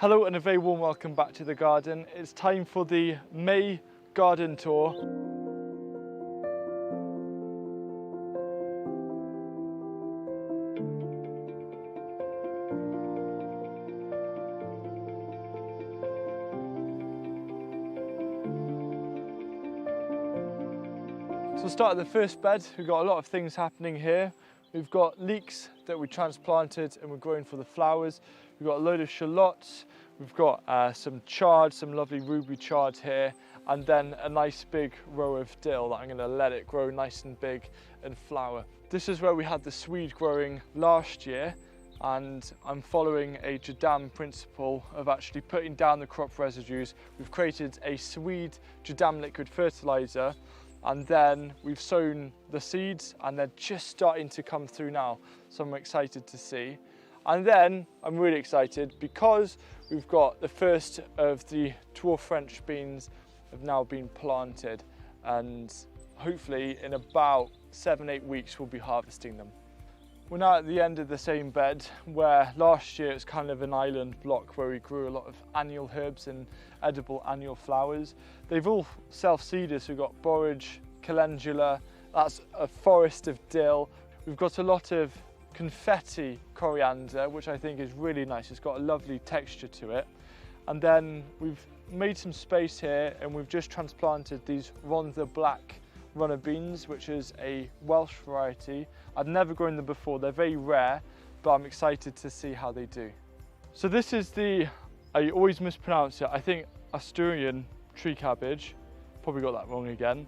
Hello and a very warm welcome back to the garden. It's time for the May garden tour. So we'll start at the first bed. We've got a lot of things happening here. We've got leeks that we transplanted and we're growing for the flowers. We've got a load of shallots. We've got some chard, some lovely ruby chard here, and then a nice big row of dill that I'm going to let it grow nice and big and flower. This is where we had the swede growing last year, and I'm following a Jadam principle of actually putting down the crop residues. We've created a swede Jadam liquid fertilizer, and then we've sown the seeds and they're just starting to come through now, so I'm excited to see. And then I'm really excited because we've got the first of the dwarf French beans have now been planted, and hopefully in about 7-8 weeks we'll be harvesting them. We're now at the end of the same bed where last year it's kind of an island block where we grew a lot of annual herbs and edible annual flowers. They've all self-seeded, so we've got borage, calendula, that's a forest of dill. We've got a lot of confetti coriander, which I think is really nice. It's got a lovely texture to it. And then we've made some space here and we've just transplanted these Rhondda black runner beans, which is a Welsh variety. I've never grown them before, they're very rare, but I'm excited to see how they do. So this is the, I always mispronounce it, I think Asturian tree cabbage. Probably got that wrong again.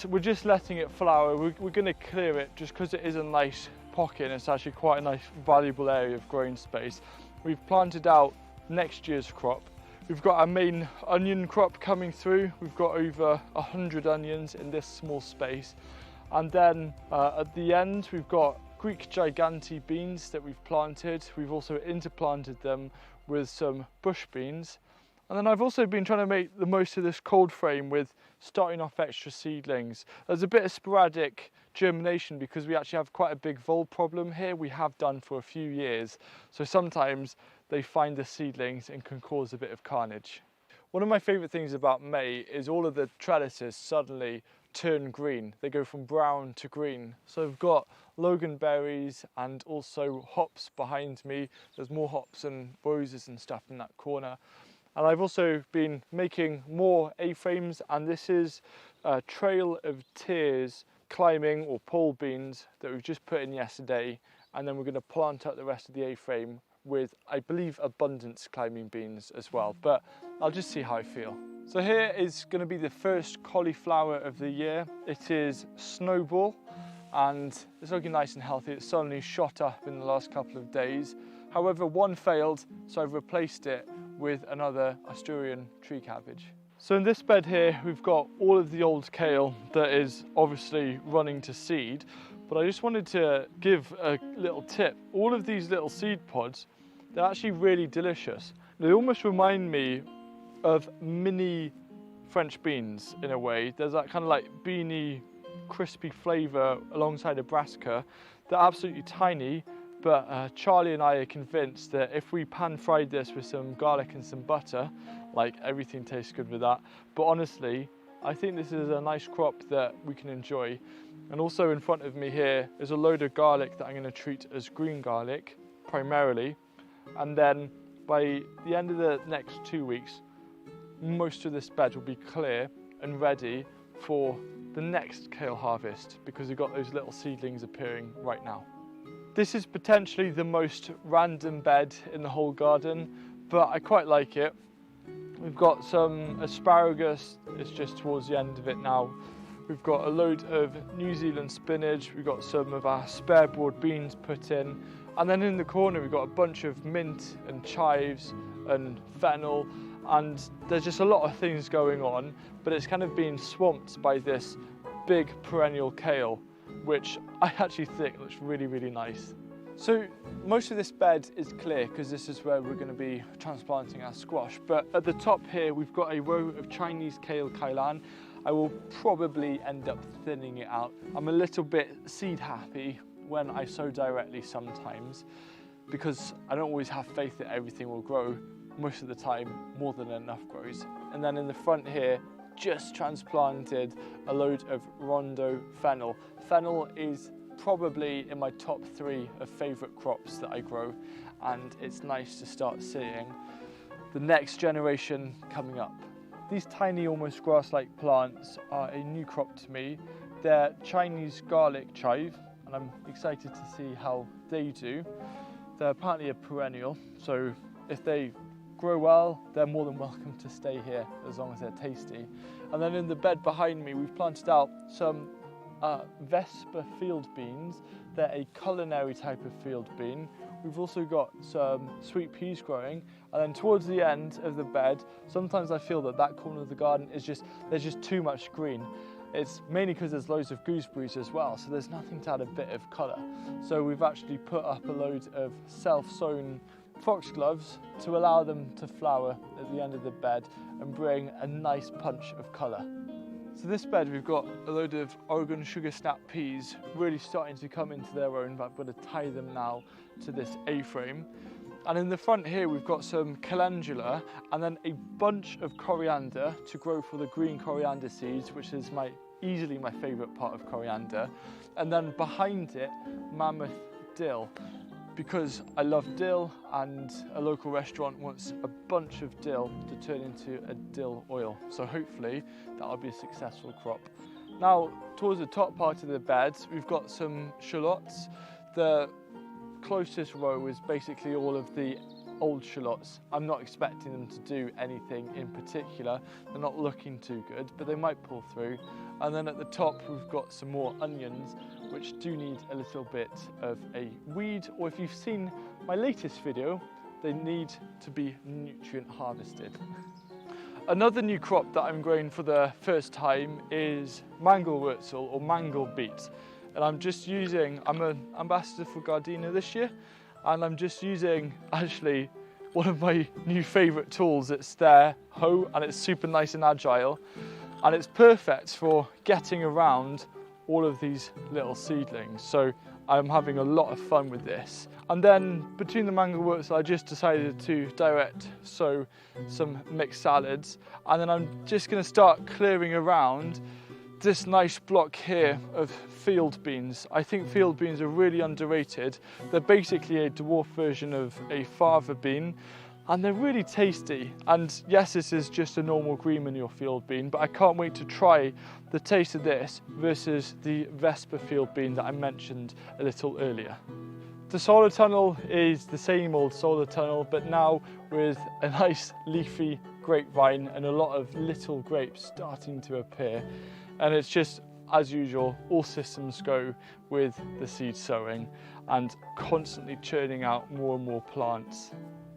We're just letting it flower. We're going to clear it just because it is a nice pocket and it's actually quite a nice valuable area of growing space. We've planted out next year's crop. We've got our main onion crop coming through. We've got over 100 onions in this small space. And then at the end, we've got Greek Gigante beans that we've planted. We've also interplanted them with some bush beans. And then I've also been trying to make the most of this cold frame with starting off extra seedlings. There's a bit of sporadic germination because we actually have quite a big vole problem here. We have done for a few years. So sometimes they find the seedlings and can cause a bit of carnage. One of my favourite things about May is all of the trellises suddenly turn green. They go from brown to green. So I've got loganberries and also hops behind me. There's more hops and roses and stuff in that corner. And I've also been making more A-frames, and this is a Trail of Tears climbing or pole beans that we've just put in yesterday, and then we're going to plant up the rest of the A-frame with, I believe, abundance climbing beans as well, but I'll just see how I feel. So here is going to be the first cauliflower of the year. It is Snowball, and it's looking nice and healthy. It's suddenly shot up in the last couple of days. However, one failed, so I've replaced it with another Asturian tree cabbage. So in this bed here, we've got all of the old kale that is obviously running to seed, but I just wanted to give a little tip. All of these little seed pods, they're actually really delicious. They almost remind me of mini French beans in a way. There's that kind of like beany, crispy flavour alongside a brassica. They're absolutely tiny, but Charlie and I are convinced that if we pan-fried this with some garlic and some butter, like everything tastes good with that. But honestly, I think this is a nice crop that we can enjoy. And also in front of me here is a load of garlic that I'm going to treat as green garlic, primarily. And then by the end of the next 2 weeks, most of this bed will be clear and ready for the next kale harvest, because we've got those little seedlings appearing right now. This is potentially the most random bed in the whole garden, but I quite like it. We've got some asparagus, it's just towards the end of it now. We've got a load of New Zealand spinach, we've got some of our spare broad beans put in, and then in the corner we've got a bunch of mint and chives and fennel, and there's just a lot of things going on, but it's kind of been swamped by this big perennial kale, which I actually think looks really, really nice. So most of this bed is clear because this is where we're going to be transplanting our squash, but at the top here we've got a row of Chinese kale Kailan. I will probably end up thinning it out. I'm a little bit seed happy when I sow directly sometimes, because I don't always have faith that everything will grow, most of the time more than enough grows. And then in the front here, just transplanted a load of Rondo fennel. Fennel is probably in my top 3 of favourite crops that I grow, and it's nice to start seeing the next generation coming up. These tiny, almost grass-like plants are a new crop to me. They're Chinese garlic chive, and I'm excited to see how they do. They're apparently a perennial, so if they grow well, they're more than welcome to stay here as long as they're tasty. And then in the bed behind me, we've planted out some Vespa field beans. They're a culinary type of field bean. We've also got some sweet peas growing, and then towards the end of the bed, sometimes I feel that that corner of the garden is there's just too much green. It's mainly because there's loads of gooseberries as well, so there's nothing to add a bit of colour. So we've actually put up a load of self-sown foxgloves to allow them to flower at the end of the bed and bring a nice punch of colour. So this bed, we've got a load of Oregon sugar snap peas really starting to come into their own, but I'm going to tie them now to this A-frame. And in the front here, we've got some calendula and then a bunch of coriander to grow for the green coriander seeds, which is easily my favourite part of coriander. And then behind it, mammoth dill, because I love dill and a local restaurant wants a bunch of dill to turn into a dill oil. So hopefully that'll be a successful crop. Now, towards the top part of the bed, we've got some shallots. The closest row is basically all of the old shallots. I'm not expecting them to do anything in particular. They're not looking too good, but they might pull through. And then at the top, we've got some more onions, which do need a little bit of a weed, or if you've seen my latest video, they need to be nutrient harvested. Another new crop that I'm growing for the first time is Mangelwurzel or mangle beet. And I'm an ambassador for Gardena this year, and I'm just using actually one of my new favourite tools. It's their hoe, and it's super nice and agile, and it's perfect for getting around all of these little seedlings. So I'm having a lot of fun with this. And then between the Mangelwurzel, I just decided to direct sow some mixed salads, and then I'm just going to start clearing around this nice block here of field beans. I think field beans are really underrated. They're basically a dwarf version of a fava bean, and they're really tasty. And yes, this is just a normal green manure field bean, but I can't wait to try the taste of this versus the Vespa field bean that I mentioned a little earlier. The solar tunnel is the same old solar tunnel, but now with a nice leafy grapevine and a lot of little grapes starting to appear. And it's just, as usual, all systems go with the seed sowing and constantly churning out more and more plants.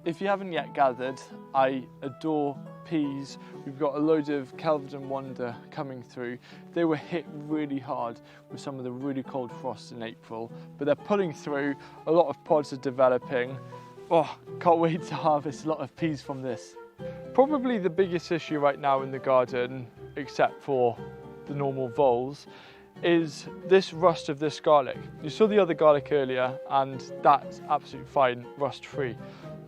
If you haven't yet gathered, I adore peas. We've got a load of Kelvedon Wonder coming through. They were hit really hard with some of the really cold frosts in April, but they're pulling through. A lot of pods are developing. Oh, can't wait to harvest a lot of peas from this. Probably the biggest issue right now in the garden, except for the normal voles, is this rust of this garlic. You saw the other garlic earlier, and that's absolutely fine, rust free.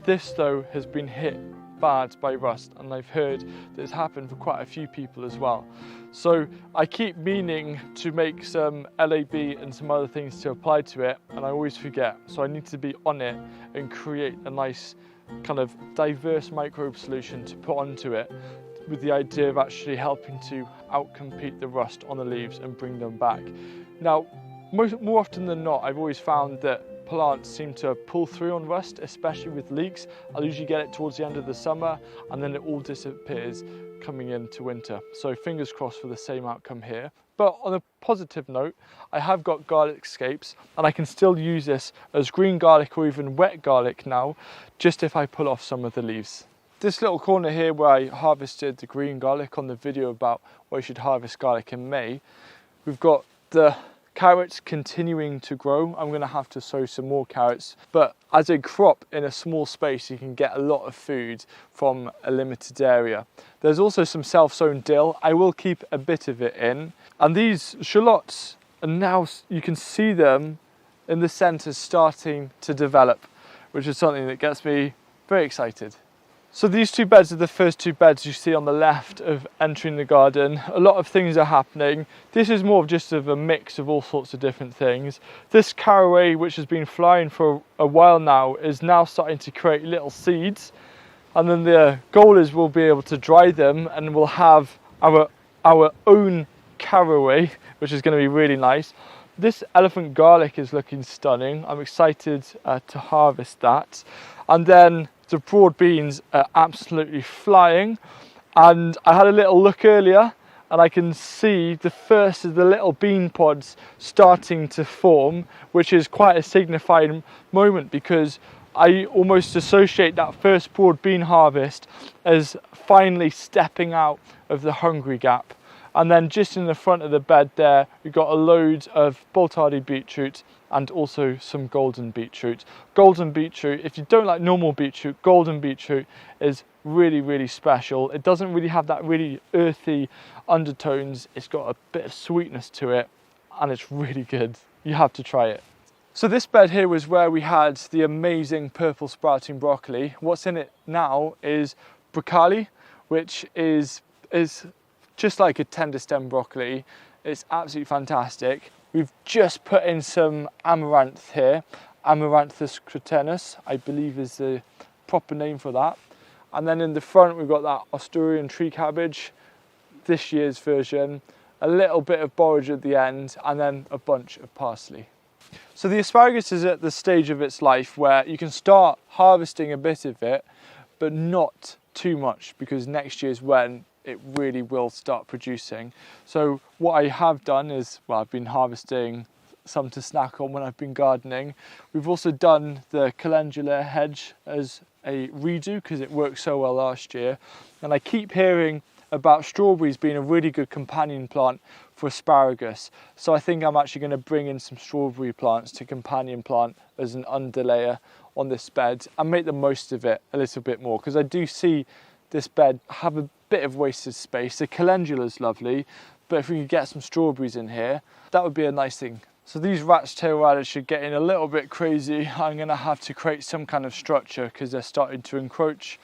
This though has been hit bad by rust, and I've heard that it's happened for quite a few people as well. So I keep meaning to make some LAB and some other things to apply to it, and I always forget. So I need to be on it and create a nice kind of diverse microbe solution to put onto it, with the idea of actually helping to outcompete the rust on the leaves and bring them back. Now, more often than not, I've always found that plants seem to pull through on rust, especially with leeks. I'll usually get it towards the end of the summer, and then it all disappears coming into winter. So fingers crossed for the same outcome here. But on a positive note, I have got garlic scapes, and I can still use this as green garlic or even wet garlic now, just if I pull off some of the leaves. This little corner here where I harvested the green garlic on the video about where you should harvest garlic in May, we've got the carrots continuing to grow. I'm going to have to sow some more carrots, but as a crop in a small space, you can get a lot of food from a limited area. There's also some self-sown dill. I will keep a bit of it in, and these shallots, and now you can see them in the centre starting to develop, which is something that gets me very excited. So these two beds are the first two beds you see on the left of entering the garden. A lot of things are happening. This is more of just of a mix of all sorts of different things. This caraway, which has been flying for a while now, is now starting to create little seeds. And then the goal is we'll be able to dry them and we'll have our own caraway, which is going to be really nice. This elephant garlic is looking stunning. I'm excited to harvest that. And then the broad beans are absolutely flying, and I had a little look earlier and I can see the first of the little bean pods starting to form, which is quite a signifying moment because I almost associate that first broad bean harvest as finally stepping out of the hungry gap. And then just in the front of the bed there, we've got a load of bolt-hardy beetroot and also some golden beetroot. Golden beetroot, if you don't like normal beetroot, golden beetroot is really, really special. It doesn't really have that really earthy undertones. It's got a bit of sweetness to it and it's really good. You have to try it. So this bed here was where we had the amazing purple sprouting broccoli. What's in it now is broccoli, which is just like a tender stem broccoli. It's absolutely fantastic. We've just put in some amaranth here. Amaranthus cratenus, I believe is the proper name for that. And then in the front, we've got that Asturian tree cabbage, this year's version, a little bit of borage at the end, and then a bunch of parsley. So the asparagus is at the stage of its life where you can start harvesting a bit of it, but not too much, because next year's when it really will start producing. So what I have done is, well, I've been harvesting some to snack on when I've been gardening. We've also done the calendula hedge as a redo because it worked so well last year. And I keep hearing about strawberries being a really good companion plant for asparagus. So I think I'm actually going to bring in some strawberry plants to companion plant as an underlayer on this bed and make the most of it a little bit more, because I do see this bed have a bit of wasted space. The calendula is lovely, but if we could get some strawberries in here, that would be a nice thing. So these rat's tail raddish are getting a little bit crazy. I'm going to have to create some kind of structure because they're starting to encroach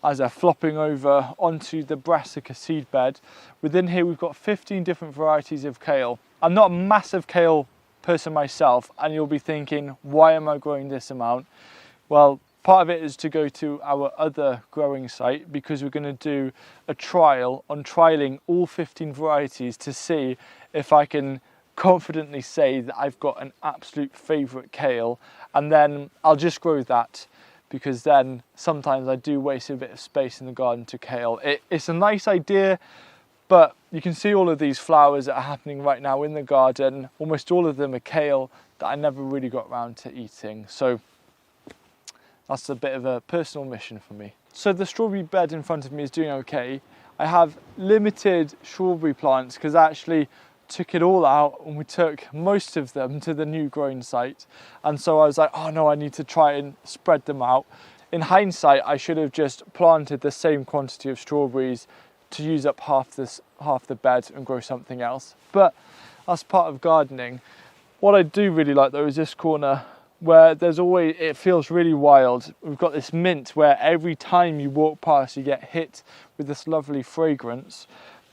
as they're flopping over onto the brassica seed bed. Within here we've got 15 different varieties of kale. I'm not a massive kale person myself, and you'll be thinking, why am I growing this amount? Well, part of it is to go to our other growing site because we're going to do a trial on trialing all 15 varieties to see if I can confidently say that I've got an absolute favourite kale, and then I'll just grow that, because then sometimes I do waste a bit of space in the garden to kale. It's a nice idea, but you can see all of these flowers that are happening right now in the garden. Almost all of them are kale that I never really got around to eating. So that's a bit of a personal mission for me. So the strawberry bed in front of me is doing okay. I have limited strawberry plants because I actually took it all out and we took most of them to the new growing site. And so I was like, oh no, I need to try and spread them out. In hindsight, I should have just planted the same quantity of strawberries to use up half the bed and grow something else. But that's part of gardening. What I do really like though is this corner where there's always, it feels really wild. We've got this mint where every time you walk past you get hit with this lovely fragrance.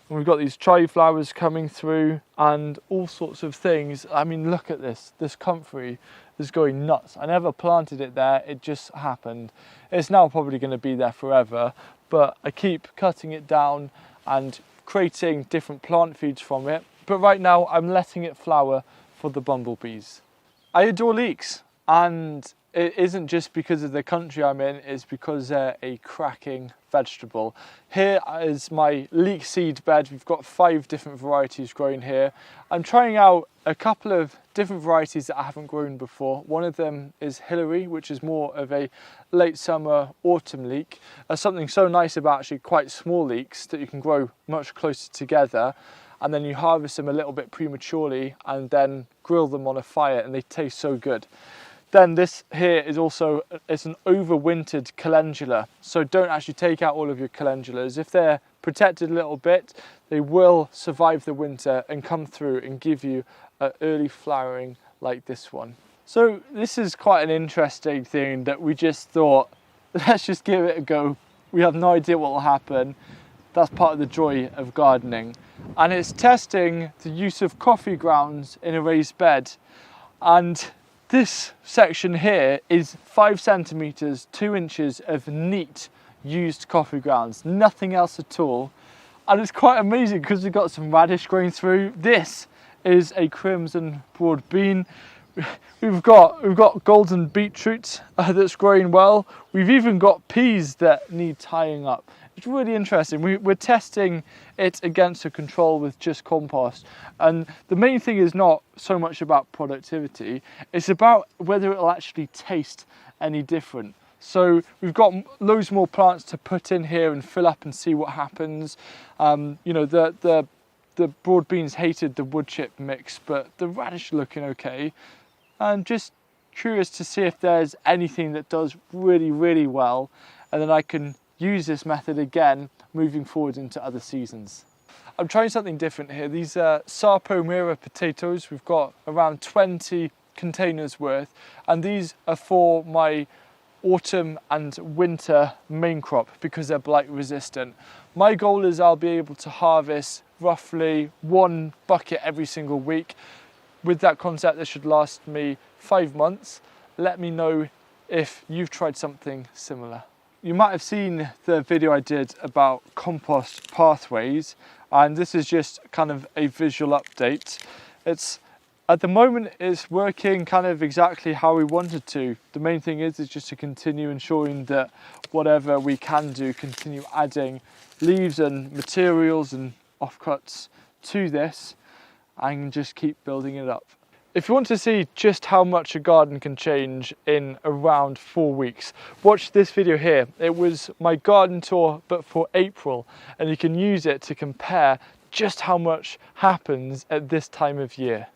And we've got these chive flowers coming through and all sorts of things. I mean, look at this comfrey is going nuts. I never planted it there, it just happened. It's now probably going to be there forever, but I keep cutting it down and creating different plant feeds from it. But right now I'm letting it flower for the bumblebees. I adore leeks, and it isn't just because of the country I'm in, it's because they're a cracking vegetable. Here is my leek seed bed. We've got 5 different varieties growing here. I'm trying out a couple of different varieties that I haven't grown before. One of them is Hillary, which is more of a late summer, autumn leek. There's something so nice about actually quite small leeks that you can grow much closer together, and then you harvest them a little bit prematurely and then grill them on a fire and they taste so good. Then this here is also, it's an overwintered calendula. So don't actually take out all of your calendulas. If they're protected a little bit, they will survive the winter and come through and give you an early flowering like this one. So this is quite an interesting thing that we just thought, let's just give it a go. we have no idea what will happen. That's part of the joy of gardening. And it's testing the use of coffee grounds in a raised bed. And this section here is 5 centimeters, 2 inches of neat used coffee grounds, nothing else at all. And it's quite amazing because we've got some radish growing through. This is a crimson broad bean. We've got golden beetroot that's growing well. We've even got peas that need tying up. It's really interesting. We're testing it against a control with just compost. And the main thing is not so much about productivity, it's about whether it'll actually taste any different. So we've got loads more plants to put in here and fill up and see what happens. You know, the broad beans hated the wood chip mix, but the radish are looking okay. And just curious to see if there's anything that does really, really well, and then I can use this method again moving forward into other seasons. I'm trying something different here. These are Sarpomira potatoes. We've got around 20 containers worth, and these are for my autumn and winter main crop because they're blight resistant. My goal is I'll be able to harvest roughly 1 bucket every single week. With that concept, this should last me 5 months. Let me know if you've tried something similar. You might have seen the video I did about compost pathways, and this is just kind of a visual update. At the moment, it's working kind of exactly how we wanted to. The main thing is just to continue ensuring that whatever we can do, continue adding leaves and materials and offcuts to this, and just keep building it up. If you want to see just how much a garden can change in around 4 weeks, watch this video here. It was my garden tour, but for April, and you can use it to compare just how much happens at this time of year.